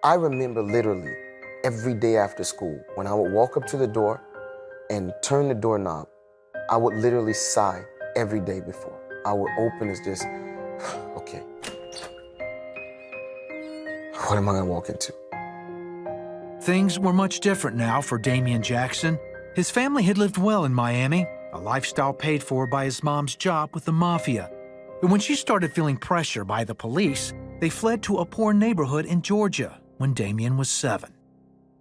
I remember literally every day after school, when I would walk up to the door and turn the doorknob, I would literally sigh every day before. I would open as just, okay, what am I gonna walk into? Things were much different now for Damien Jackson. His family had lived well in Miami, a lifestyle paid for by his mom's job with the mafia. But when she started feeling pressure by the police, they fled to a poor neighborhood in Georgia when Damien was 7.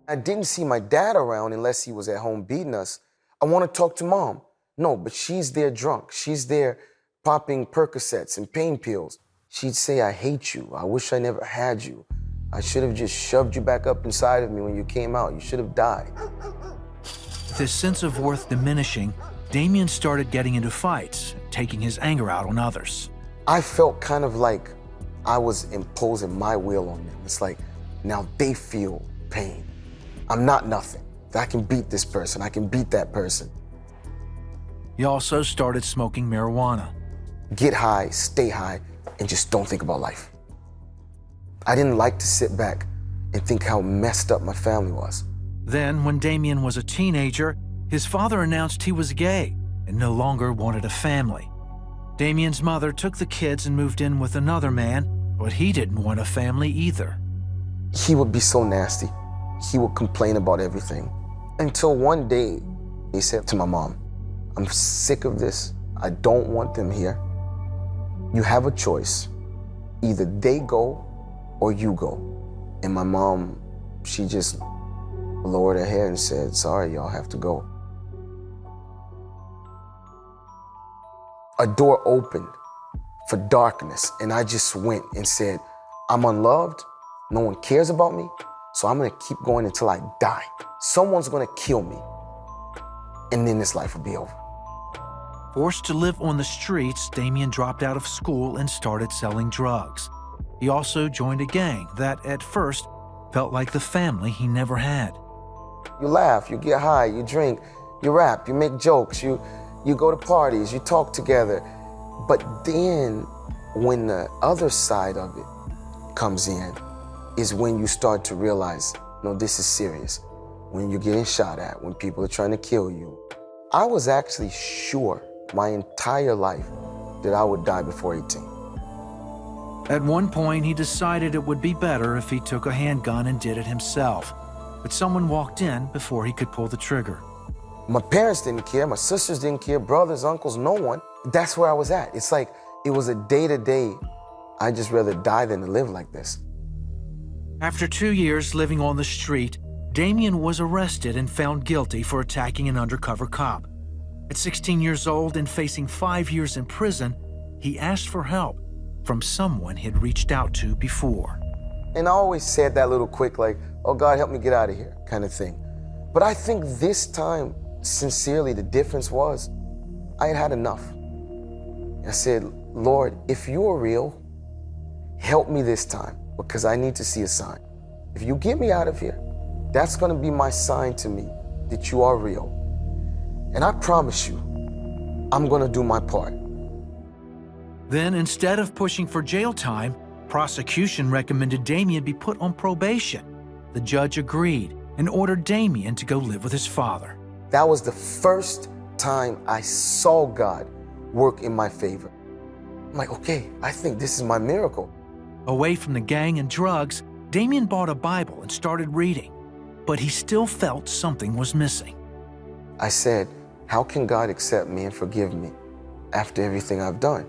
I didn't see my dad around unless he was at home beating us. I want to talk to mom. No, but she's there drunk. She's there popping Percocets and pain pills. She'd say, I hate you. I wish I never had you. I should have just shoved you back up inside of me when you came out. You should have died. With his sense of worth diminishing, Damien started getting into fights, taking his anger out on others. I felt kind of like I was imposing my will on them. It's like, now they feel pain. I'm not nothing. I can beat this person. I can beat that person. He also started smoking marijuana. Get high, stay high, and just don't think about life. I didn't like to sit back and think how messed up my family was. Then, when Damien was a teenager, his father announced he was gay and no longer wanted a family. Damien's mother took the kids and moved in with another man, but he didn't want a family either. He would be so nasty. He would complain about everything. Until one day, he said to my mom, I'm sick of this. I don't want them here. You have a choice. Either they go or you go. And my mom, she just lowered her head and said, sorry, y'all have to go. A door opened for darkness, and I just went and said, I'm unloved, no one cares about me, so I'm gonna keep going until I die. Someone's gonna kill me, and then this life will be over. Forced to live on the streets, Damien dropped out of school and started selling drugs. He also joined a gang that, at first, felt like the family he never had. You laugh, you get high, you drink, you rap, you make jokes, you go to parties, you talk together. But then, when the other side of it comes in, is when you start to realize, no, this is serious. When you're getting shot at, when people are trying to kill you. I was actually sure my entire life that I would die before 18. At one point, he decided it would be better if he took a handgun and did it himself. But someone walked in before he could pull the trigger. My parents didn't care, my sisters didn't care, brothers, uncles, no one. That's where I was at. It's like, it was a day-to-day, I'd just rather die than to live like this. After 2 years living on the street, Damien was arrested and found guilty for attacking an undercover cop. At 16 years old and facing 5 years in prison, he asked for help from someone he'd reached out to before. And I always said that little quick, like, oh God, help me get out of here, kind of thing. But I think this time, sincerely, the difference was, I had had enough. I said, Lord, if you are real, help me this time, because I need to see a sign. If you get me out of here, that's gonna be my sign to me that you are real. And I promise you, I'm gonna do my part. Then, instead of pushing for jail time, prosecution recommended Damien be put on probation. The judge agreed and ordered Damien to go live with his father. That was the first time I saw God work in my favor. I'm like, okay, I think this is my miracle. Away from the gang and drugs, Damien bought a Bible and started reading, but he still felt something was missing. I said, how can God accept me and forgive me after everything I've done?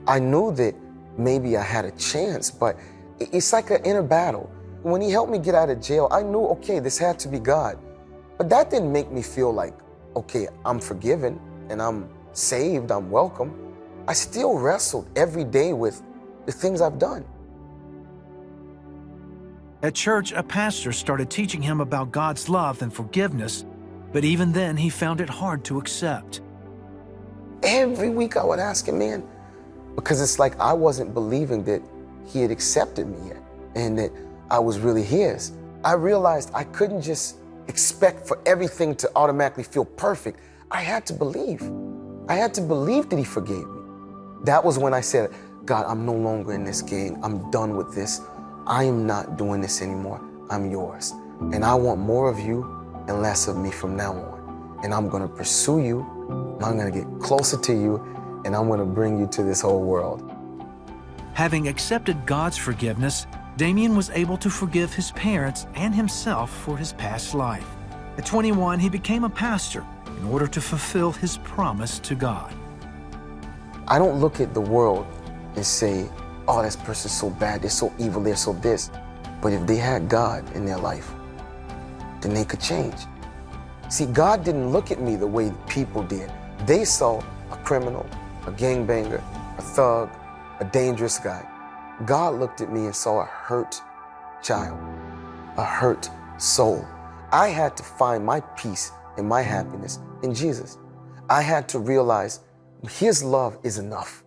I knew that maybe I had a chance, but it's like an inner battle. When he helped me get out of jail, I knew, okay, this had to be God. But that didn't make me feel like, okay, I'm forgiven and I'm saved, I'm welcome. I still wrestled every day with the things I've done. At church, a pastor started teaching him about God's love and forgiveness, but even then he found it hard to accept. Every week I would ask him, man, because it's like I wasn't believing that he had accepted me yet and that I was really his. I realized I couldn't just expect for everything to automatically feel perfect. I had to believe. I had to believe that he forgave me. That was when I said, God, I'm no longer in this gang. I'm done with this. I am not doing this anymore. I'm yours. And I want more of you and less of me from now on. And I'm going to pursue you. I'm going to get closer to you. And I'm going to bring you to this whole world. Having accepted God's forgiveness, Damien was able to forgive his parents and himself for his past life. At 21, he became a pastor in order to fulfill his promise to God. I don't look at the world and say, oh, this person's so bad, they're so evil, they're so this. But if they had God in their life, then they could change. See, God didn't look at me the way people did. They saw a criminal, a gangbanger, a thug, a dangerous guy. God looked at me and saw a hurt child, a hurt soul. I had to find my peace and my happiness in Jesus. I had to realize His love is enough.